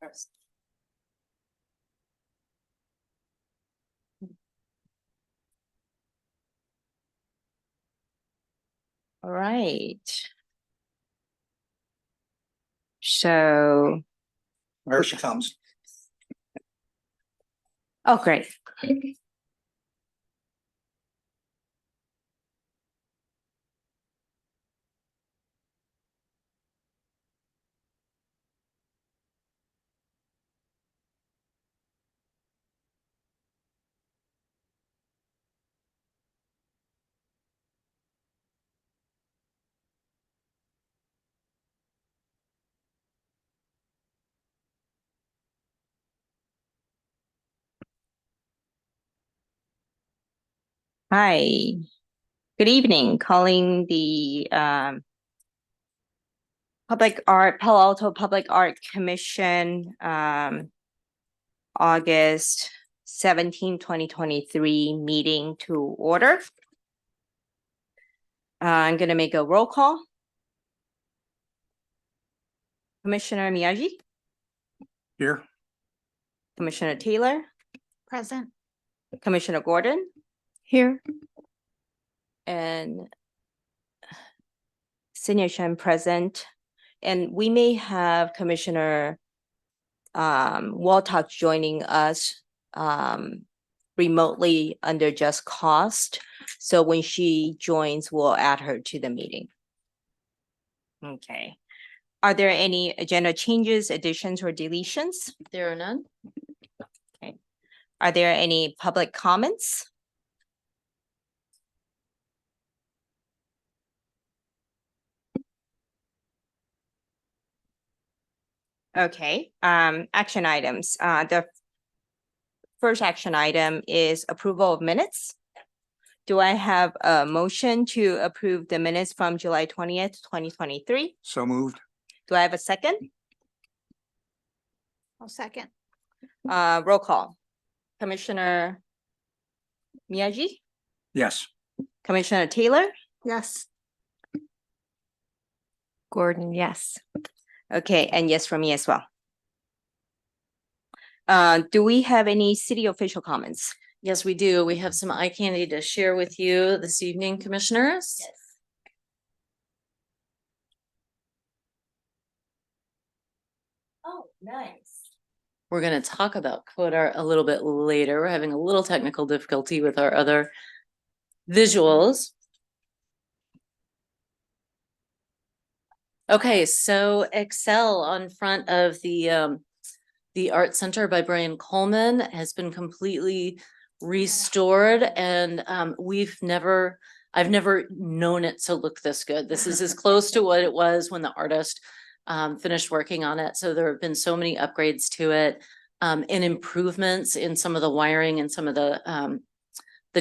First. All right. So, There she comes. oh, great. Hi, good evening. Calling the Palo Alto Public Art Commission August 17, 2023 meeting to order. I'm going to make a roll call. Commissioner Miyagi, Here. Commissioner Taylor, Present. Commissioner Gordon, Here. and Senior Shen present. And we may have Commissioner Waltock joining us remotely under just cost. So when she joins, we'll add her to the meeting. Okay. Are there any agenda changes, additions, or deletions? There are none. Okay. Are there any public comments? Okay, action items. The first action item is approval of minutes. Do I have a motion to approve the minutes from July 20th, 2023? So moved. Do I have a second? I'll second. Roll call. Commissioner Miyagi, Yes. Commissioner Taylor, Yes. Gordon, yes. Okay, and yes for me as well. Do we have any city official comments? Yes, we do. We have some eye candy to share with you this evening, commissioners. Yes. Oh, nice. We're going to talk about code art a little bit later. We're having a little technical difficulty with our other visuals. Okay, so Excel on front of the Art Center by Brian Coleman has been completely restored, and I've never known it to look this good. This is as close to what it was when the artist finished working on it. So there have been so many upgrades to it, and improvements in some of the wiring and some of the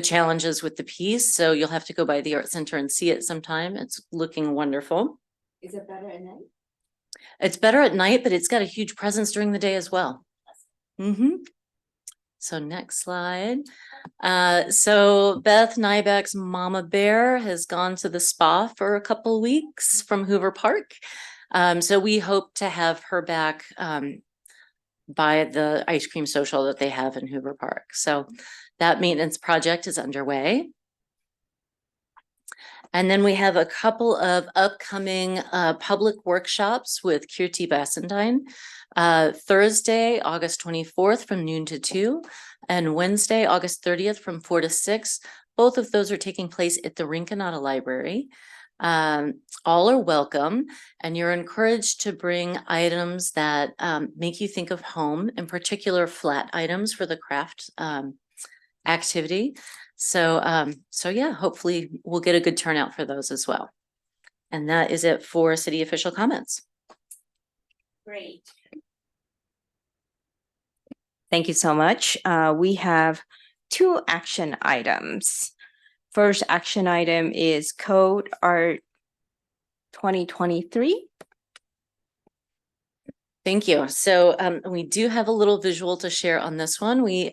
challenges with the piece. So you'll have to go by the Art Center and see it sometime. It's looking wonderful. Is it better at night? It's better at night, but it's got a huge presence during the day as well. So next slide. So Beth Nybeck's Mama Bear has gone to the spa for a couple weeks from Hoover Park. So we hope to have her back by the ice cream social that they have in Hoover Park. So that maintenance project is underway. And then we have a couple of upcoming public workshops with Kirti Bassendine. Thursday, August 24th from noon to 2, and Wednesday, August 30th from 4 to 6. Both of those are taking place at the Rinconada Library. All are welcome, and you're encouraged to bring items that make you think of home, in particular flat items for the craft activity. So yeah, hopefully we'll get a good turnout for those as well. And that is it for city official comments. Great. Thank you so much. We have 2 action items. First action item is Code Art 2023. Thank you. So we do have a little visual to share on this one. We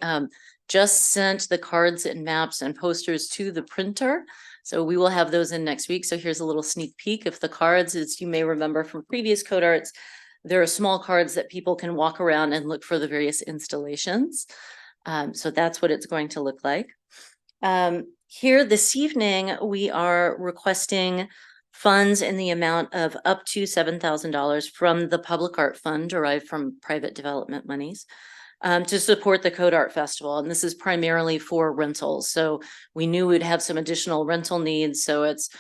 just sent the cards and maps and posters to the printer. So we will have those in next week. So here's a little sneak peek of the cards. As you may remember from previous Code Arts, There are small cards that people can walk around and look for the various installations. So that's what it's going to look like. Here this evening, we are requesting funds in the amount of up to $7,000 from the Public Art Fund derived from private development monies to support the Code Art Festival. And this is primarily for rentals. So we knew we'd have some additional rental needs. So it's,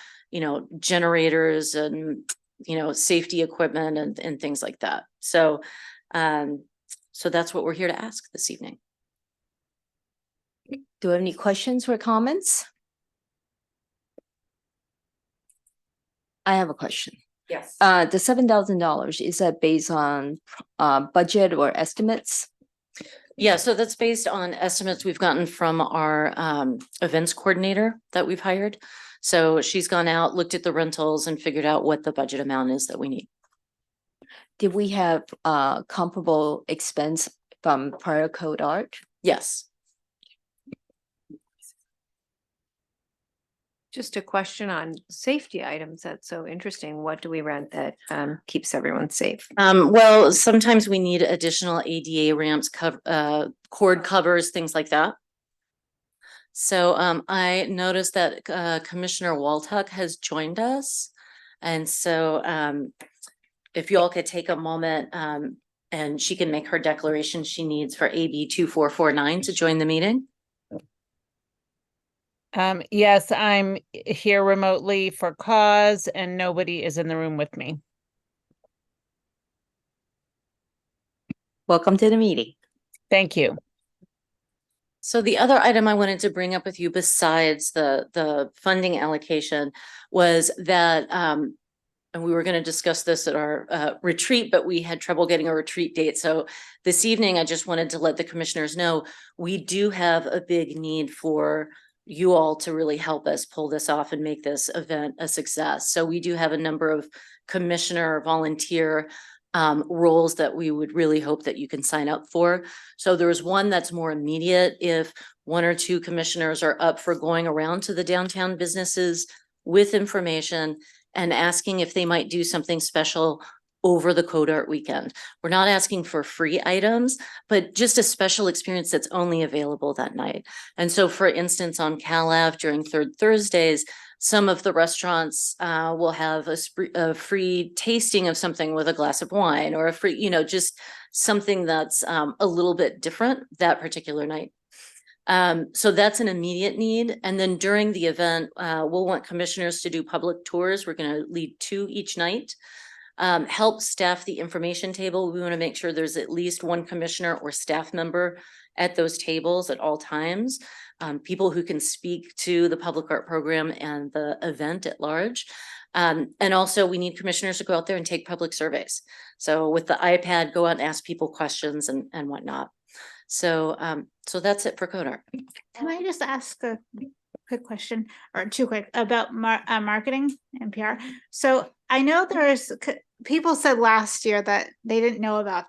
generators and, safety equipment and things like that. So, so that's what we're here to ask this evening. Do you have any questions or comments? I have a question. Yes. The $7,000, is that based on budget or estimates? Yeah, so that's based on estimates we've gotten from our events coordinator that we've hired. So she's gone out, looked at the rentals and figured out what the budget amount is that we need. Did we have comparable expense from prior code art? Yes. Just a question on safety items. That's so interesting. What do we rent that keeps everyone safe? Well, sometimes we need additional ADA ramps, cord covers, things like that. So I noticed that Commissioner Waltuck has joined us. And so if you all could take a moment and she can make her declaration she needs for AB 2449 to join the meeting. Yes, I'm here remotely for cause and nobody is in the room with me. Welcome to the meeting. Thank you. So the other item I wanted to bring up with you besides the funding allocation was that, and we were going to discuss this at our retreat, but we had trouble getting a retreat date. So this evening, I just wanted to let the commissioners know, we do have a big need for you all to really help us pull this off and make this event a success. So we do have a number of commissioner volunteer roles that we would really hope that you can sign up for. So there's one that's more immediate. If one or two commissioners are up for going around to the downtown businesses with information and asking if they might do something special over the Code Art weekend. We're not asking for free items, but just a special experience that's only available that night. And so for instance, on Cal Ave during Third Thursdays, some of the restaurants will have a free tasting of something with a glass of wine or a free, just something that's a little bit different that particular night. So that's an immediate need. And then during the event, we'll want commissioners to do public tours. We're going to lead 2 each night. Help staff the information table. We want to make sure there's at least one commissioner or staff member at those tables at all times. People who can speak to the public art program and the event at large. And also we need commissioners to go out there and take public surveys. So with the iPad, go out and ask people questions and whatnot. So, so that's it for Code Art. Can I just ask a quick question or 2 quick about marketing and PR? So I know people said last year that they didn't know about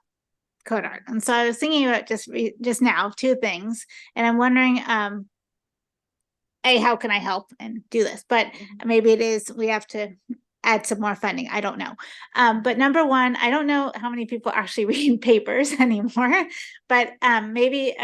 Code Art. And so I was thinking about just now 2 things. And I'm wondering, how can I help and do this? But maybe it is, we have to add some more funding. I don't know. But number one, I don't know how many people actually read papers anymore, but maybe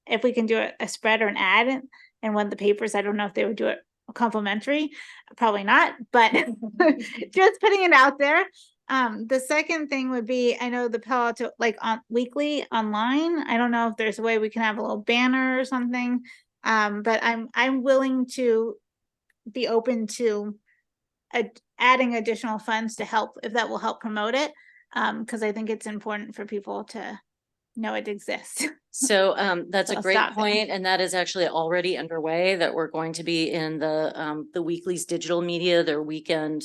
if we can do a spread or an ad in one of the papers, I don't know if they would do it complimentary, probably not, but just putting it out there. The second thing would be, I know the Palo Alto, like on weekly online, I don't know if there's a way we can have a little banner or something. But I'm willing to be open to adding additional funds to help, if that will help promote it. Because I think it's important for people to know it exists. So that's a I'll great stop point, and that is actually already underway, that we're going to be in the weekly's digital media, their weekend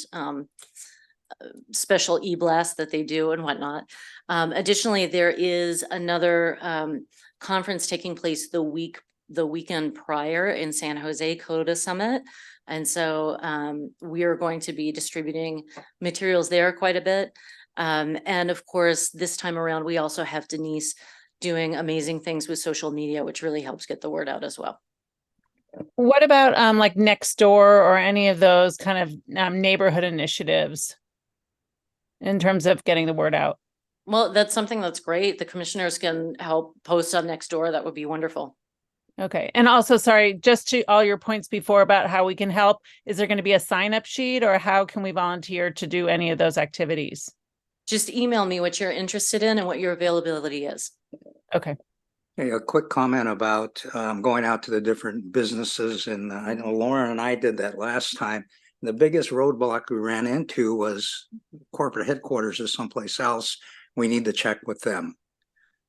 special e-blast that they do and whatnot. Additionally, there is another conference taking place the weekend prior in San Jose, Coda Summit. And so we are going to be distributing materials there quite a bit. And of course, this time around, we also have Denise doing amazing things with social media, which really helps get the word out as well. What about like Nextdoor or any of those kind of neighborhood initiatives in terms of getting the word out? Well, that's something that's great. The commissioners can help post on Nextdoor. That would be wonderful. Okay. And also, sorry, just to all your points before about how we can help, is there going to be a sign up sheet or how can we volunteer to do any of those activities? Just email me what you're interested in and what your availability is. Okay. Hey, a quick comment about going out to the different businesses, and I know Lauren and I did that last time. The biggest roadblock we ran into was corporate headquarters or someplace else. We need to check with them.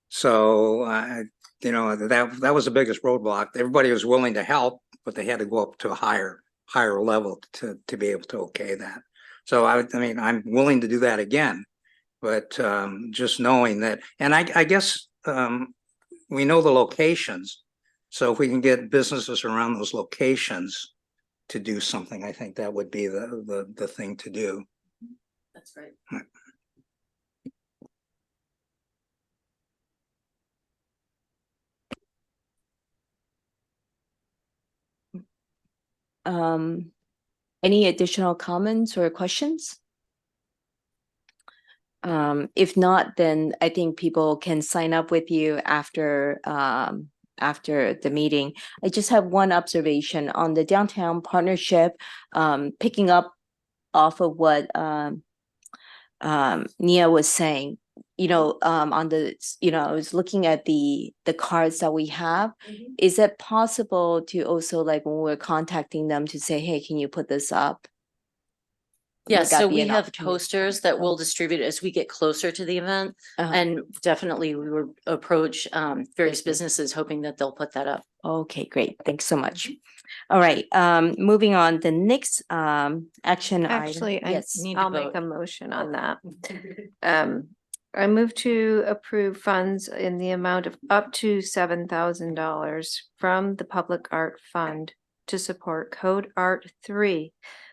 So that was the biggest roadblock. Everybody was willing to help, but they had to go up to a higher level to be able to okay that. So I mean, I'm willing to do that again, but just knowing that, and I guess we know the locations. So if we can get businesses around those locations to do something, I think that would be the thing to do. That's great. Any additional comments or questions? If not, then I think people can sign up with you after the meeting. I just have one observation on the downtown partnership, picking up off of what Nia was saying. On the, I was looking at the cards that we have. Is it possible to also, like, when we're contacting them, to say, hey, can you put this up? Would Yes, that so be we an have opportunity? posters that we'll distribute as we get closer to the event. Uh-huh. And definitely we would approach various businesses hoping that they'll put that up. Okay, great. Thanks so much. All right, moving on, the next action item. Actually, Yes. Need to I'll make vote. a motion on that. I move to approve funds in the amount of up to $7,000 from the Public Art Fund to support Code Art 3,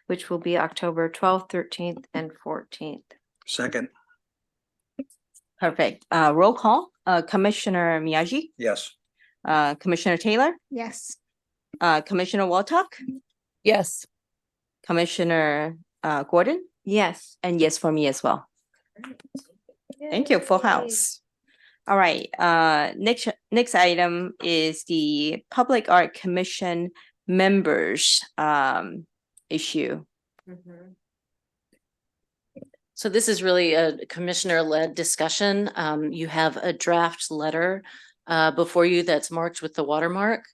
which will be October 12th, 13th, and 14th. Second, Perfect. Roll call, Commissioner Miyagi, yes. Commissioner Taylor, Yes. Commissioner Waltuck, Yes. Commissioner Gordon, Yes. and yes for me as well. Thank you, full house. All right, next item is the Public Art Commission members issue. So this is really a commissioner-led discussion. You have a draft letter before you that's marked with the watermark.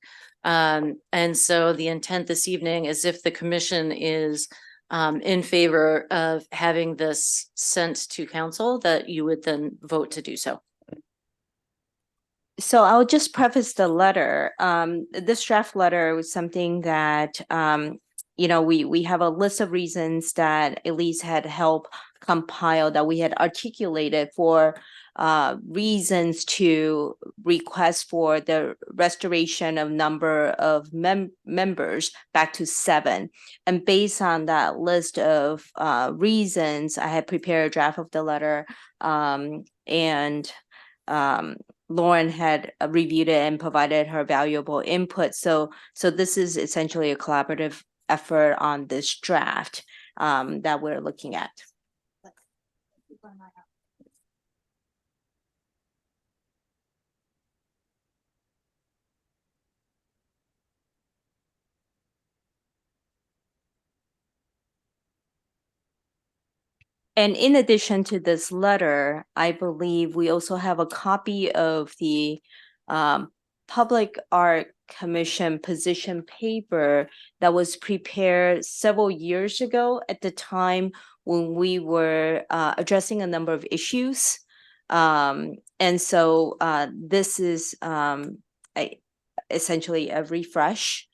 And so the intent this evening is, if the commission is in favor of having this sent to council, that you would then vote to do so. So I'll just preface the letter. This draft letter was something that, we have a list of reasons that Elise had helped compile, that we had articulated for reasons to request for the restoration of number of members back to 7. And based on that list of reasons, I had prepared a draft of the letter, and Lauren had reviewed it and provided her valuable input. So this is essentially a collaborative effort on this draft that we're looking at. And in addition to this letter, I believe we also have a copy of the Public Art Commission position paper that was prepared several years ago, at the time when we were addressing a number of issues. And so this is essentially a refresh,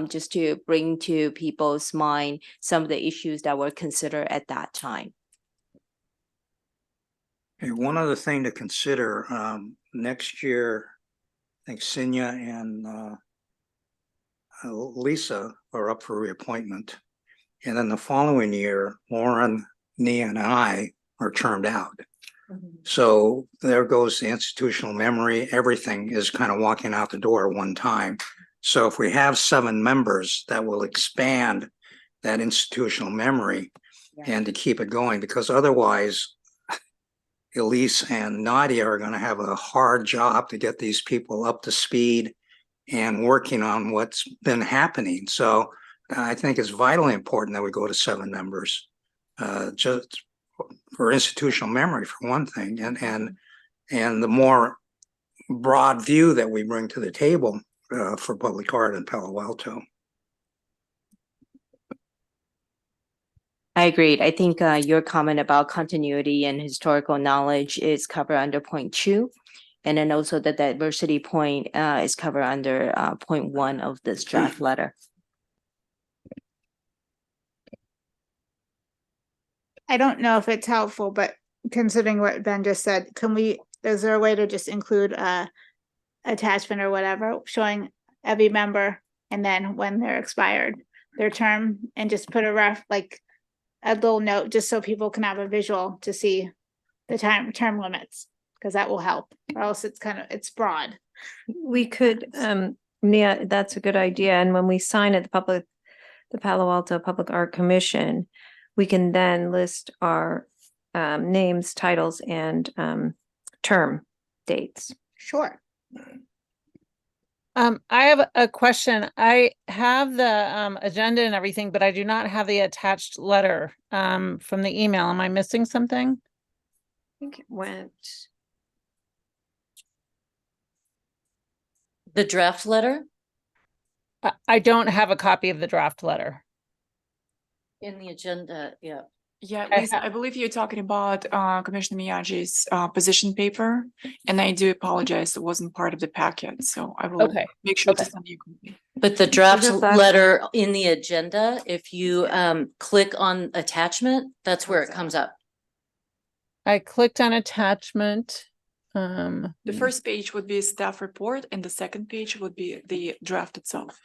just to bring to people's mind some of the issues that were considered at that time. Hey, one other thing to consider, next year, I think Sinya and Lisa are up for reappointment. And then the following year, Lauren, Nia, and I are termed out. So there goes the institutional memory. Everything is kind of walking out the door at one time. So if we have 7 members, that will expand that institutional memory and to keep it going, because otherwise Elise and Nadia are going to have a hard job to get these people up to speed and working on what's been happening. So I think it's vitally important that we go to 7 members, just for institutional memory, for one thing, and the more broad view that we bring to the table for public art in Palo Alto. I agreed. I think your comment about continuity and historical knowledge is covered under point 2. And then also the diversity point is covered under point 1 of this draft letter. I don't know if it's helpful, but considering what Ben just said, is there a way to just include a attachment or whatever showing every member and then when they're expired, their term, and just put a little note just so people can have a visual to see the term limits, because that will help, or else it's broad. We could, yeah, that's a good idea. And when we sign at the Palo Alto Public Art Commission, we can then list our names, titles, and term dates. Sure. I have a question. I have the agenda and everything, but I do not have the attached letter from the email. Am I missing something? I think it went. The draft letter I don't have a copy of the draft letter. in the agenda, yeah. Yeah, I Lisa, ha- I believe you're talking about Commissioner Miyagi's position paper, and I do apologize, it wasn't part of the packet, so I will Okay, make sure to okay. send you a copy. But the draft just ask- letter in the agenda, if you click on attachment, that's where it comes up. I clicked on attachment. The first page would be a staff report, and the second page would be the draft itself.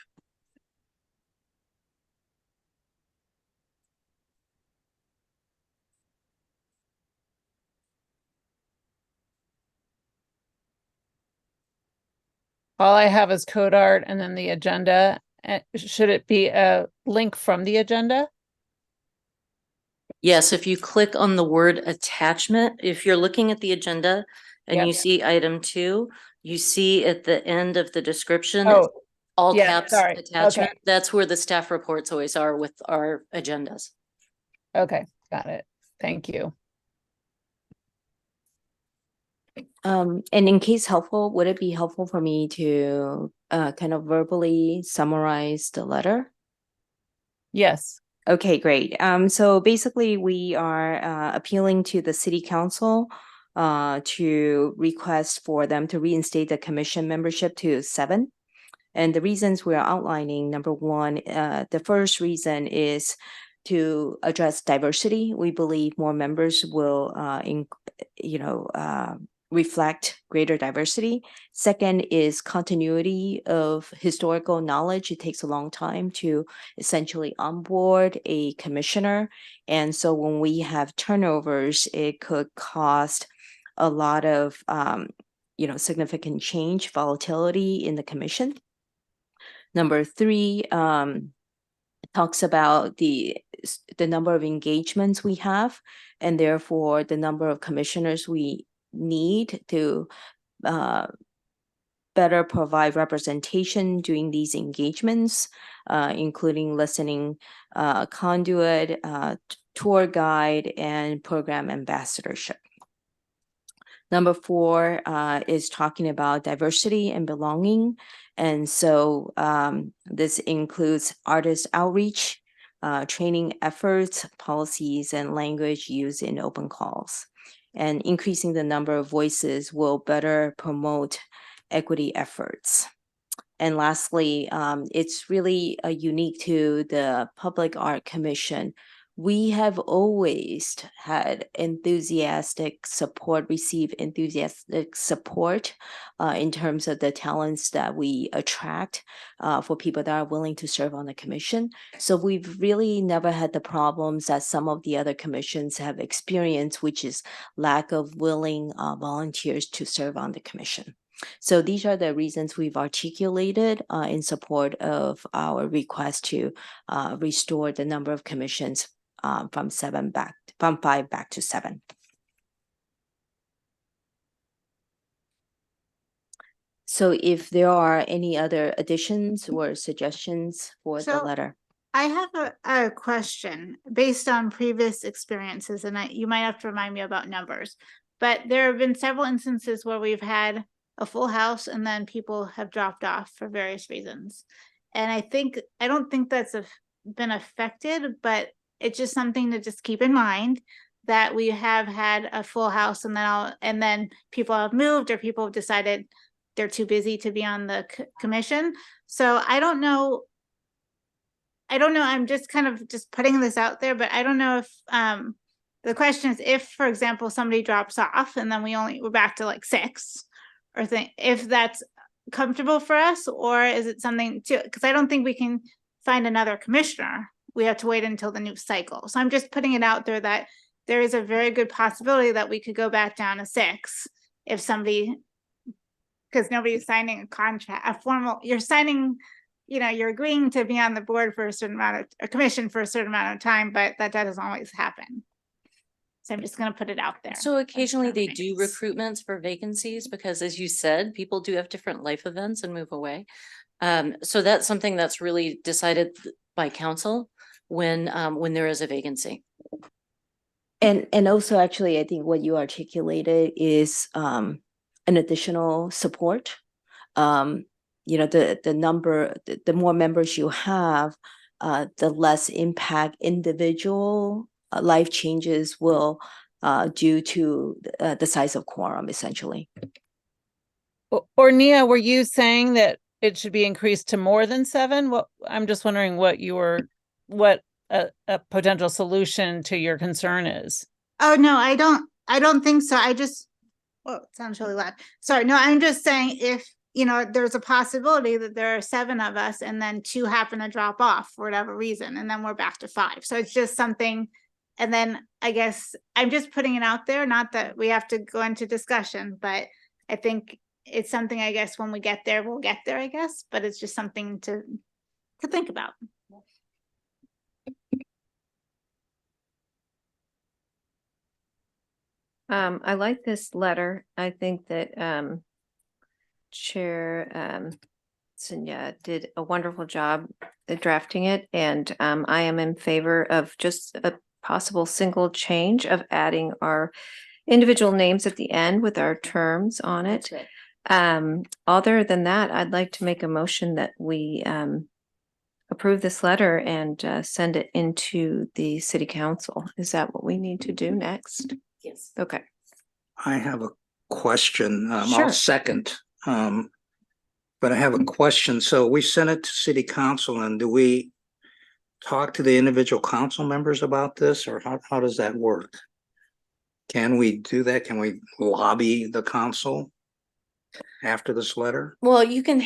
All I have is code art and then the agenda. Should it be a link from the agenda? Yes, if you click on the word attachment, if you're looking at the agenda and Yep. you see item 2, you see at the end of the description, Oh, all yeah, caps sorry. attachment. Okay. That's where the staff reports always are with our agendas. Okay, got it. Thank you. And in case helpful, would it be helpful for me to kind of verbally summarize the letter? Yes. Okay, great. So basically we are appealing to the city council to request for them to reinstate the commission membership to 7. And the reasons we are outlining, number 1, the first reason is to address diversity. We believe more members will, reflect greater diversity. Second is continuity of historical knowledge. It takes a long time to essentially onboard a commissioner. And so when we have turnovers, it could cost a lot of, significant change, volatility in the commission. Number 3, talks about the number of engagements we have, and therefore the number of commissioners we need to better provide representation during these engagements, including listening conduit, tour guide, and program ambassadorship. Number 4 is talking about diversity and belonging. And so this includes artist outreach, training efforts, policies, and language used in open calls. And increasing the number of voices will better promote equity efforts. And lastly, it's really unique to the Public Art Commission. We have always had received enthusiastic support in terms of the talents that we attract for people that are willing to serve on the commission. So we've really never had the problems that some of the other commissions have experienced, which is lack of willing volunteers to serve on the commission. So these are the reasons we've articulated in support of our request to restore the number of commissions from 5 back to 7. So if there are any other additions or suggestions for the So- letter? I have a question based on previous experiences, and you might have to remind me about numbers. But there have been several instances where we've had a full house and then people have dropped off for various reasons. And I don't think that's been affected, but it's just something to just keep in mind that we have had a full house and then people have moved or people have decided they're too busy to be on the commission. So I don't know, I'm just kind of just putting this out there, but I don't know if, the question is if, for example, somebody drops off and then we're back to like 6 or if that's comfortable for us, or is it something to, because I don't think we can find another commissioner. We have to wait until the new cycle. So I'm just putting it out there that there is a very good possibility that we could go back down to 6 if somebody, because nobody's signing a contract, a formal, you're signing, you're agreeing to be on the board for a certain amount of, a commission for a certain amount of time, but that doesn't always happen. So I'm just gonna put it out there. So occasionally they Makes- do recruitments for vacancies because, as you said, people do have different life events and move away. So that's something that's really decided by council when there is a vacancy. And also actually, I think what you articulated is an additional support. The more members you have, the less impact individual life changes will due to the size of quorum, essentially. Or Nia, were you saying that it should be increased to more than 7? What, I'm just wondering what a potential solution to your concern is. Oh, no, I don't think so. Well, it sounds really loud. Sorry, no, I'm just saying if, there's a possibility that there are 7 of us and then 2 happen to drop off for whatever reason, and then we're back to 5. So it's just something, and then I guess I'm just putting it out there, not that we have to go into discussion, but I think it's something, I guess, when we get there, we'll get there, I guess, but it's just something to think about. I like this letter. I think that Chair Sunya did a wonderful job at drafting it, and I am in favor of just a possible single change of adding our individual names at the end with our terms on it. Other than that, I'd like to make a motion that we approve this letter and send it into the city council. Is that what we need to do next? Yes. Okay. I have a question. Sure. I'll second. But I have a question. So we sent it to city council, and do we talk to the individual council members about this, or how does that work? Can we do that? Can we lobby the council after this letter? Well, you can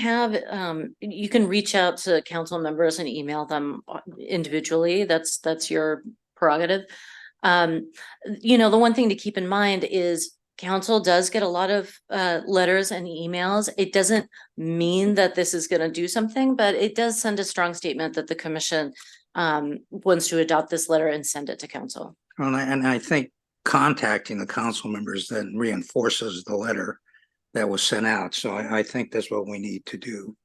reach out to council members and email them individually. That's your prerogative. The one thing to keep in mind is council does get a lot of letters and emails. It doesn't mean that this is going to do something, but it does send a strong statement that the commission wants to adopt this letter and send it to council. Well, and I think contacting the council members then reinforces the letter that was sent out. So I think that's what we need to do.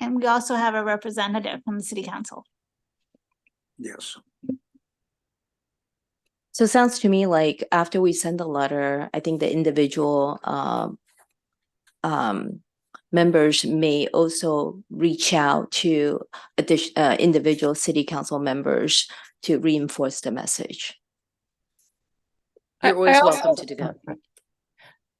And we also have a representative from the city council. Yes. So it sounds to me like after we send the letter, I think the individual members may also reach out to individual city council members to reinforce the message. You're always welcome to do that.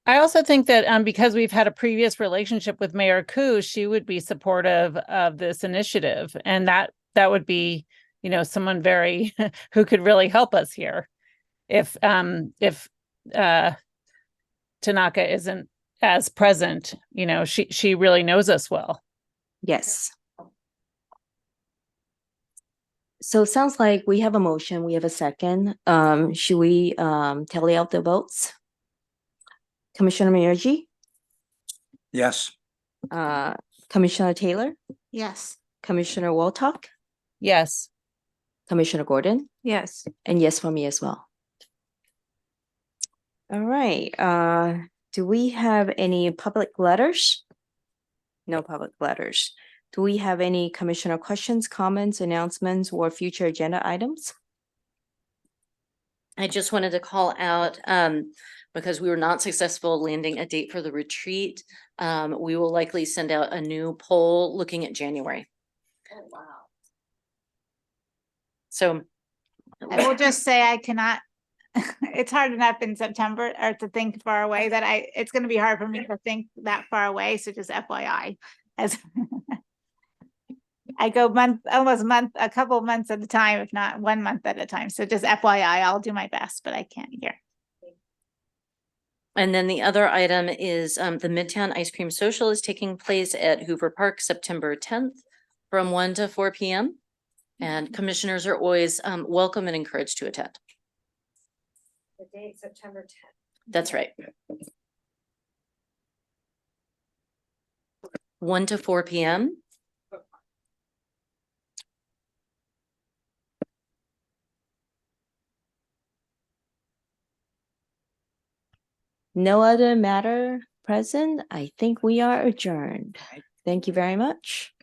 I also think that because we've had a previous relationship with Mayor Koo, she would be supportive of this initiative, and that would be, someone very who could really help us here. If Tanaka isn't as present, she really knows us well. Yes. So it sounds like we have a motion, we have a second. Should we tally out the votes? Commissioner Miyagi, Yes. Commissioner Taylor, Yes. Commissioner Waltok, Yes. Commissioner Gordon, Yes. and yes for me as well. All right, do we have any public letters? No public letters. Do we have any commissioner questions, comments, announcements, or future agenda items? I just wanted to call out, because we were not successful landing a date for the retreat. We will likely send out a new poll looking at January. Oh, wow. So I will just say I cannot, it's hard enough in September or to think far away that it's gonna be hard for me to think that far away, so just FYI. As I go a couple of months at a time, if not 1 month at a time, so just FYI, I'll do my best, but I can't hear. And then the other item is the Midtown Ice Cream Social is taking place at Hoover Park, September 10th from 1 to 4 p.m. And commissioners are always welcome and encouraged to attend. The date, September 10th. That's right. 1 to 4 p.m. No other matter present. I think we are adjourned. Thank you very much.